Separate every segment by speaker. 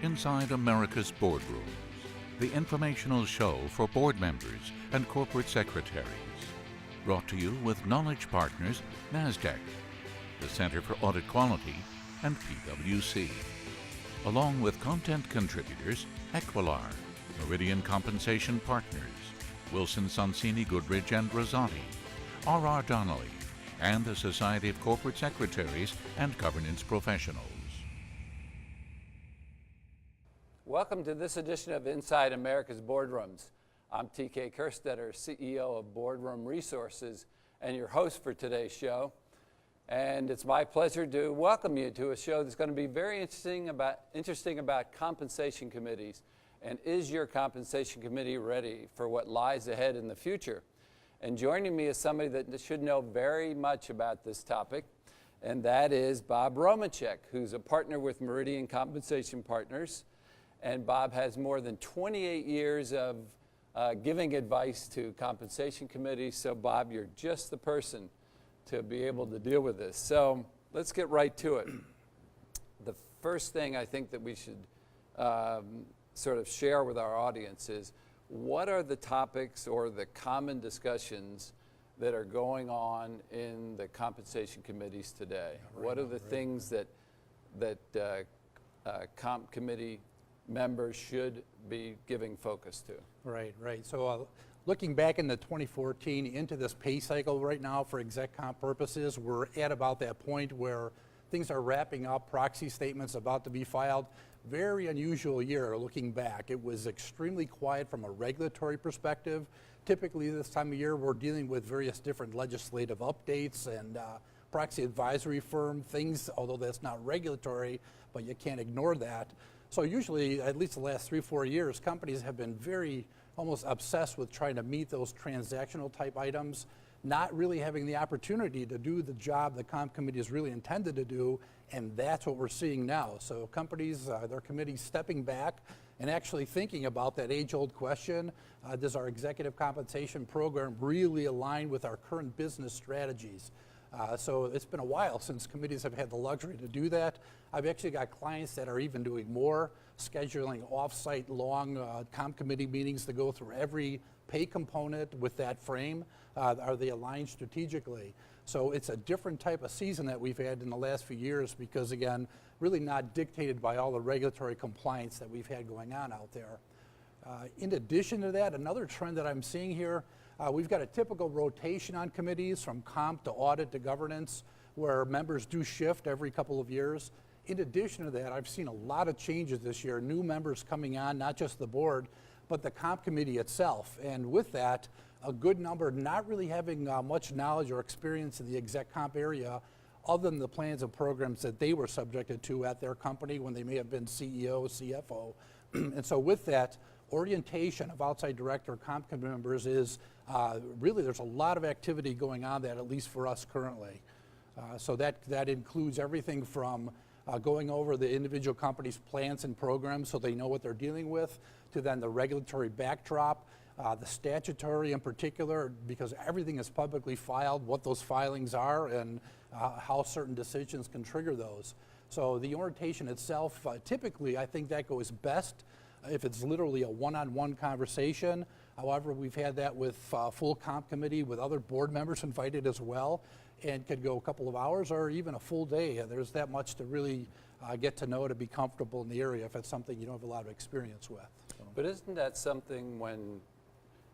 Speaker 1: Inside America's Boardrooms, the informational show for board members and corporate secretaries. Brought to you with knowledge partners NASDAQ, the Center for Audit Quality, and PwC. Along with content contributors Equilar, Meridian Compensation Partners, Wilson Sonsini Goodrich and Rosati, R.R. Donnelly, and the Society of Corporate Secretaries and Governance Professionals.
Speaker 2: Welcome to this edition of Inside America's Boardrooms. I'm TK Kerstetter, CEO of Boardroom Resources, and your host for today's show. And it's my pleasure to welcome you to a show that's going to be very interesting about compensation committees. And is your compensation committee ready for what lies ahead in the future? And joining me is somebody that should know very much about this topic, and that is Bob Romanchek, who's a partner with Meridian Compensation Partners. And Bob has more than 28 years of giving advice to compensation committees. So Bob, you're just the person to be able to deal with this. So let's get right to it. The first thing I think that we should sort of share with our audience is, what are the topics or the common discussions that are going on in the compensation committees today? What are the things that comp committee members should be giving focus to?
Speaker 3: Right. So looking back into 2014 into this pay cycle right now for exec comp purposes, we're at about that point where things are wrapping up, proxy statements about to be filed. Very unusual year looking back. It was extremely quiet from a regulatory perspective. Typically this time of year we're dealing with various different legislative updates and proxy advisory firm things, although that's not regulatory, but you can't ignore that. So usually, at least the last 3-4 years, companies have been very almost obsessed with trying to meet those transactional type items, not really having the opportunity to do the job the comp committee is really intended to do, and that's what we're seeing now. So companies, their committees stepping back and actually thinking about that age-old question, does our executive compensation program really align with our current business strategies? So it's been a while since committees have had the luxury to do that. I've actually got clients that are even doing more, scheduling off-site long comp committee meetings to go through every pay component with that frame. Are they aligned strategically? So it's a different type of season that we've had in the last few years because, again, really not dictated by all the regulatory compliance that we've had going on out there. In addition to that, another trend that I'm seeing here, we've got a typical rotation on committees from comp to audit to governance where members do shift every couple of years. In addition to that, I've seen a lot of changes this year, new members coming on, not just the board, but the comp committee itself. And with that, a good number not really having much knowledge or experience in the exec comp area other than the plans and programs that they were subjected to at their company when they may have been CEO, CFO. And so with that, orientation of outside director comp committee members is really, there's a lot of activity going on that, at least for us currently. So that includes everything from going over the individual company's plans and programs so they know what they're dealing with, to then the regulatory backdrop, the statutory in particular, because everything is publicly filed, what those filings are and how certain decisions can trigger those. So the orientation itself, typically I think that goes best if it's literally a one-on-one conversation. However, we've had that with full comp committee with other board members invited as well, and could go a couple of hours or even a full day. There's that much to really get to know, to be comfortable in the area if it's something you don't have a lot of experience with. So.
Speaker 2: But isn't that something when,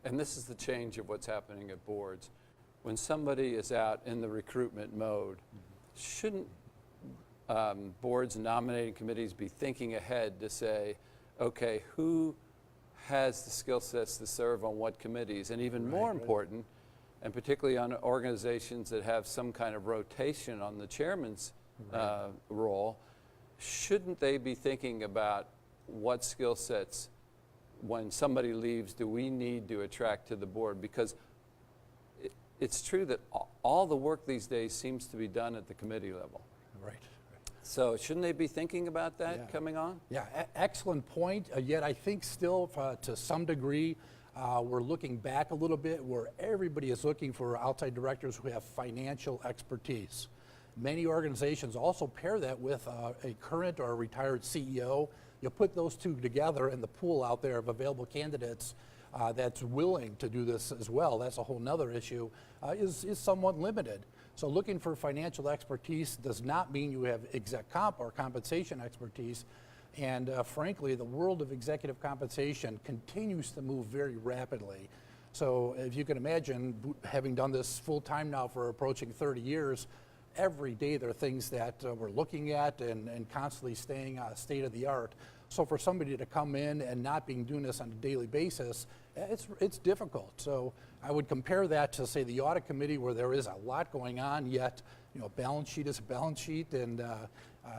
Speaker 2: and this is the change of what's happening at boards, when somebody is out in the recruitment mode, shouldn't boards and nominating committees be thinking ahead to say, okay, who has the skill sets to serve on what committees? And even more important, and particularly on organizations that have some kind of rotation on the chairman's role, shouldn't they be thinking about what skill sets, when somebody leaves, do we need to attract to the board? Because it's true that all the work these days seems to be done at the committee level.
Speaker 3: Right.
Speaker 2: So shouldn't they be thinking about that coming on?
Speaker 3: Yeah, excellent point. Yet I think still to some degree we're looking back a little bit where everybody is looking for outside directors who have financial expertise. Many organizations also pair that with a current or retired CEO. you put those two together and the pool out there of available candidates that's willing to do this as well, that's a whole nother issue, is somewhat limited. So looking for financial expertise does not mean you have exec comp or compensation expertise. And frankly, the world of executive compensation continues to move very rapidly. So if you can imagine, having done this full time now for approaching 30 years, every day there are things that we're looking at and constantly staying state of the art. So for somebody to come in and not being doing this on a daily basis, it's difficult. So I would compare that to, say, the audit committee, where there is a lot going on, yet balance sheet is a balance sheet, and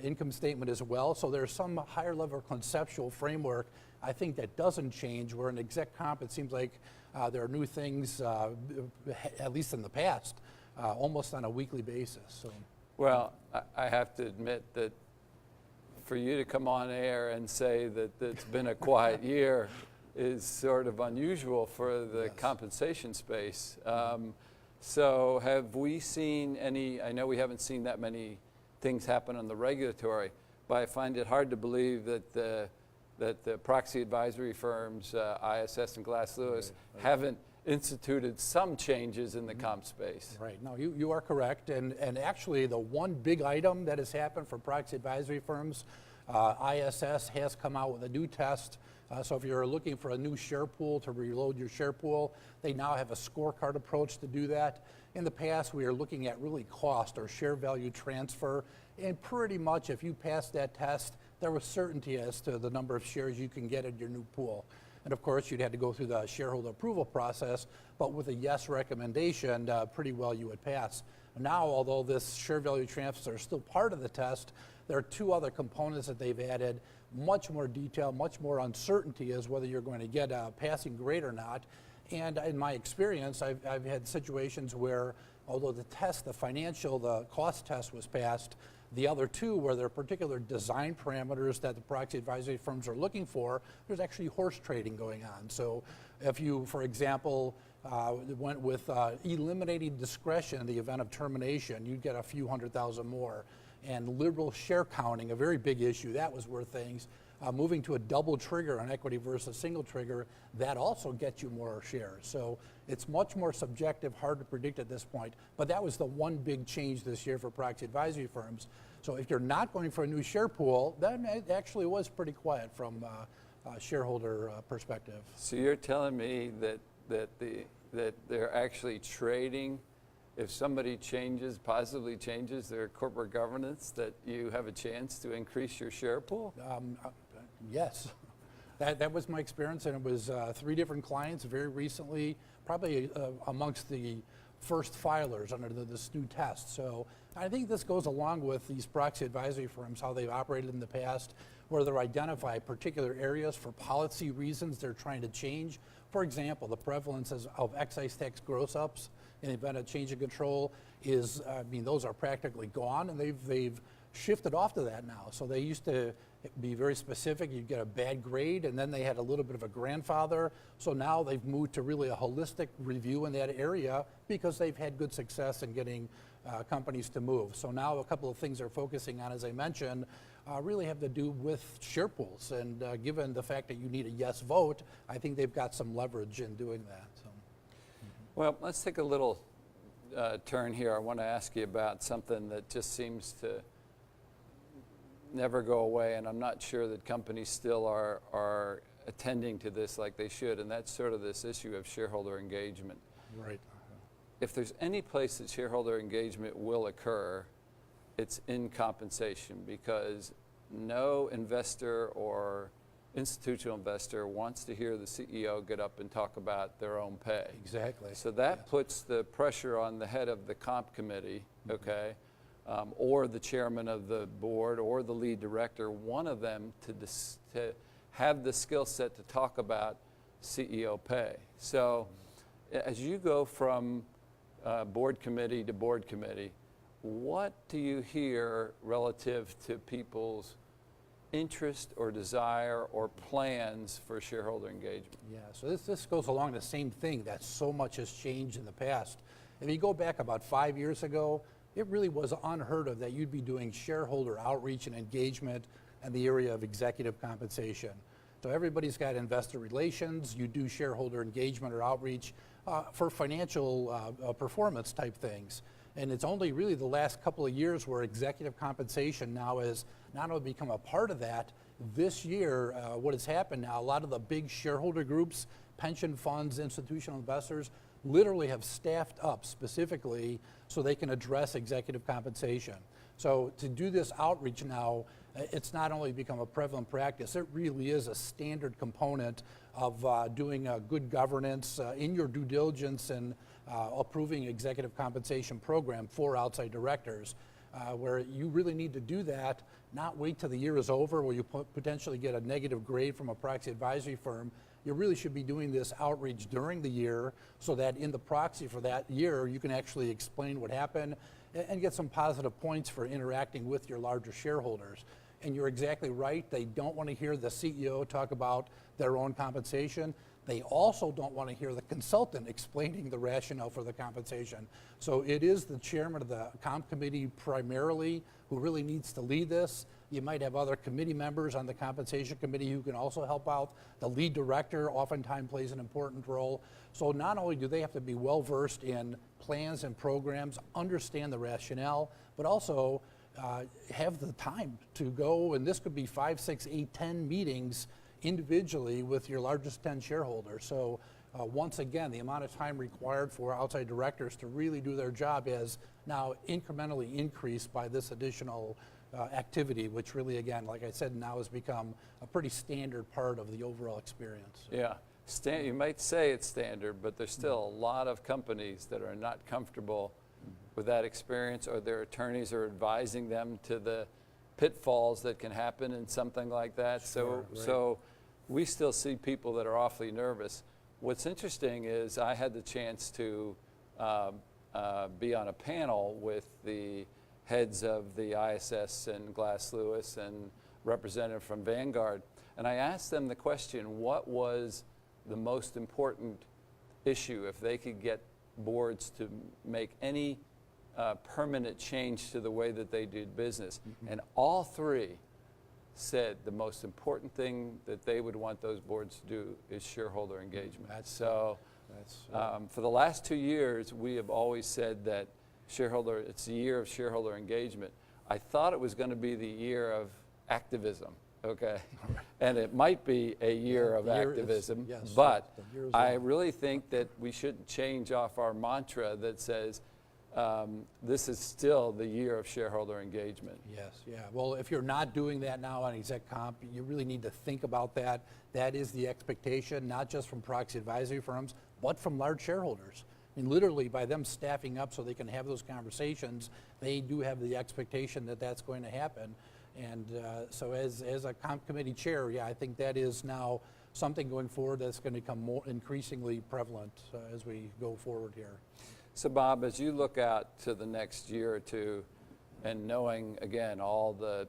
Speaker 3: income statement as well. So there's some higher level conceptual framework, I think, that doesn't change, where in exec comp it seems like there are new things, at least in the past, almost on a weekly basis. So.
Speaker 2: Well, I have to admit that for you to come on air and say that it's been a quiet year is sort of unusual for the compensation space. So have we seen any, I know we haven't seen that many things happen on the regulatory, but I find it hard to believe that the proxy advisory firms, ISS and Glass Lewis, haven't instituted some changes in the comp space.
Speaker 3: Right, no, you are correct. And actually the one big item that has happened for proxy advisory firms, ISS has come out with a new test. So if you're looking for a new share pool to reload your share pool, they now have a scorecard approach to do that. In the past, we were looking at really cost or share value transfer. And pretty much if you passed that test, there was certainty as to the number of shares you can get in your new pool. And of course, you'd had to go through the shareholder approval process, but with a yes recommendation, pretty well you would pass. Now, although this share value transfer is still part of the test, there are two other components that they've added, much more detail, much more uncertainty as whether you're going to get a passing grade or not. And in my experience, I've had situations where, although the cost test was passed, the other two, where there are particular design parameters that the proxy advisory firms are looking for, there's actually horse trading going on. So if you, for example, went with eliminating discretion in the event of termination, you'd get a few $100,000 more. And liberal share counting, a very big issue, that was worth things. Moving to a double trigger on equity versus single trigger, that also gets you more shares. So it's much more subjective, hard to predict at this point. But that was the one big change this year for proxy advisory firms. So if you're not going for a new share pool, then it actually was pretty quiet from a shareholder perspective.
Speaker 2: So you're telling me that they're actually trading. If somebody positively changes their corporate governance, that you have a chance to increase your share pool?
Speaker 3: Yes, that was my experience, and it was 3 different clients very recently, probably amongst the first filers under this new test. So I think this goes along with these proxy advisory firms, how they've operated in the past, where they're identify particular areas for policy reasons they're trying to change. For example, the prevalence of excise tax gross-ups in the event of change of control is, those are practically gone, and they've shifted off to that now. So they used to be very specific. You'd get a bad grade, and then they had a little bit of a grandfather. So now they've moved to really a holistic review in that area because they've had good success in getting companies to move. So now a couple of things they're focusing on, as I mentioned, really have to do with share pools. And given the fact that you need a yes vote, I think they've got some leverage in doing that. So.
Speaker 2: Well, let's take a little turn here. I want to ask you about something that just seems to never go away, and I'm not sure that companies still are attending to this like they should, and that's sort of this issue of shareholder engagement.
Speaker 3: Right.
Speaker 2: If there's any place that shareholder engagement will occur, it's in compensation, because no investor or institutional investor wants to hear the CEO get up and talk about their own pay.
Speaker 3: Exactly.
Speaker 2: So that puts the pressure on the head of the comp committee, okay, or the chairman of the board or the lead director, one of them to have the skill set to talk about CEO pay. So as you go from board committee to board committee, what do you hear relative to people's interest or desire or plans for shareholder engagement?
Speaker 3: Yeah, so this goes along the same thing, that so much has changed in the past. If you go back about 5 years ago, it really was unheard of that you'd be doing shareholder outreach and engagement and the area of executive compensation. So everybody's got investor relations, you do shareholder engagement or outreach for financial performance type things. And it's only really the last couple of years where executive compensation now has not only become a part of that. This year, what has happened now, a lot of the big shareholder groups, pension funds, institutional investors, literally have staffed up specifically so they can address executive compensation. So to do this outreach now, it's not only become a prevalent practice, it really is a standard component of doing good governance in your due diligence and approving executive compensation program for outside directors, where you really need to do that, not wait till the year is over where you potentially get a negative grade from a proxy advisory firm. You really should be doing this outreach during the year so that in the proxy for that year, you can actually explain what happened and get some positive points for interacting with your larger shareholders. And you're exactly right, they don't want to hear the CEO talk about their own compensation. They also don't want to hear the consultant explaining the rationale for the compensation. So it is the chairman of the comp committee primarily who really needs to lead this. You might have other committee members on the compensation committee who can also help out. The lead director oftentimes plays an important role. So not only do they have to be well versed in plans and programs, understand the rationale, but also have the time to go, and this could be 5, 6, 8, 10 meetings individually with your largest 10 shareholders. So once again, the amount of time required for outside directors to really do their job is now incrementally increased by this additional activity, which really, again, like I said, now has become a pretty standard part of the overall experience.
Speaker 2: Yeah, you might say it's standard, but there's still a lot of companies that are not comfortable with that experience, or their attorneys are advising them to the pitfalls that can happen in something like that.
Speaker 3: Sure, right.
Speaker 2: So we still see people that are awfully nervous. What's interesting is I had the chance to be on a panel with the heads of the ISS and Glass Lewis and representative from Vanguard, and I asked them the question, what was the most important issue if they could get boards to make any permanent change to the way that they did business? And all three said the most important thing that they would want those boards to do is shareholder engagement. For the last 2 years, we have always said that it's the year of shareholder engagement. I thought it was going to be the year of activism, okay? And it might be a year of activism,
Speaker 3: yes,
Speaker 2: but I really think that we shouldn't change off our mantra that says this is still the year of shareholder engagement.
Speaker 3: Yes, yeah. Well, if you're not doing that now on exec comp, you really need to think about that. That is the expectation, not just from proxy advisory firms, but from large shareholders. I mean, literally, by them staffing up so they can have those conversations, they do have the expectation that that's going to happen. And so as a comp committee chair, yeah, I think that is now something going forward that's going to become more increasingly prevalent as we go forward here.
Speaker 2: So Bob, as you look out to the next year or two, and knowing, again, all the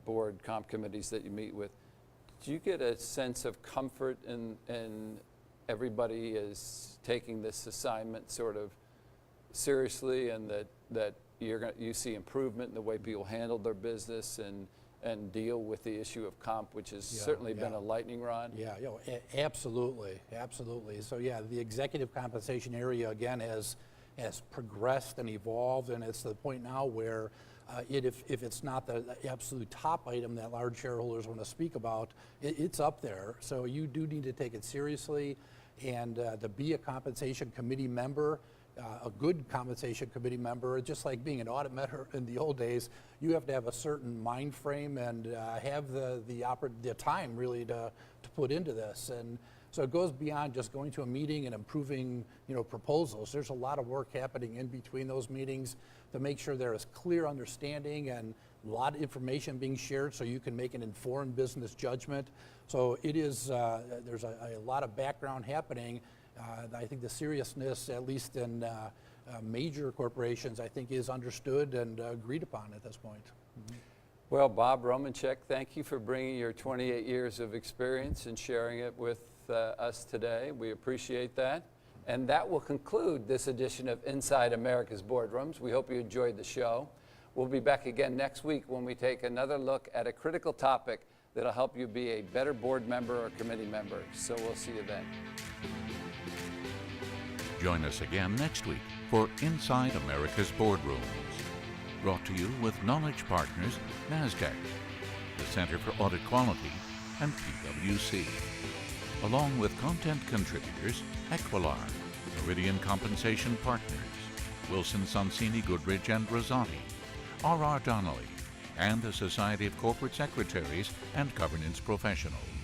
Speaker 2: board comp committees that you meet with, do you get a sense of comfort in everybody is taking this assignment sort of seriously, and that you see improvement in the way people handle their business and deal with the issue of comp, which has certainly been a lightning rod? Yeah,
Speaker 3: absolutely, absolutely. So yeah, the executive compensation area again has progressed and evolved, and it's to the point now where if it's not the absolute top item that large shareholders want to speak about, it's up there. So you do need to take it seriously, and to be a compensation committee member, a good compensation committee member, just like being an audit member in the old days, you have to have a certain mind frame and have the time really to put into this. And so it goes beyond just going to a meeting and improving, proposals. There's a lot of work happening in between those meetings to make sure there is clear understanding and a lot of information being shared so you can make an informed business judgment. So it is, there's a lot of background happening. I think the seriousness, at least in major corporations, I think is understood and agreed upon at this point.
Speaker 2: Well, Bob Romanchek, thank you for bringing your 28 years of experience and sharing it with us today. We appreciate that. And that will conclude this edition of Inside America's Boardrooms. We hope you enjoyed the show. We'll be back again next week when we take another look at a critical topic that'll help you be a better board member or committee member. So we'll see you then.
Speaker 1: Join us again next week for Inside America's Boardrooms. Brought to you with Knowledge Partners, NASDAQ, the Center for Audit Quality, and PwC. Along with content contributors Equilar, Meridian Compensation Partners, Wilson Sonsini Goodrich and Rosati, R.R. Donnelly, and the Society of Corporate Secretaries and Governance Professionals.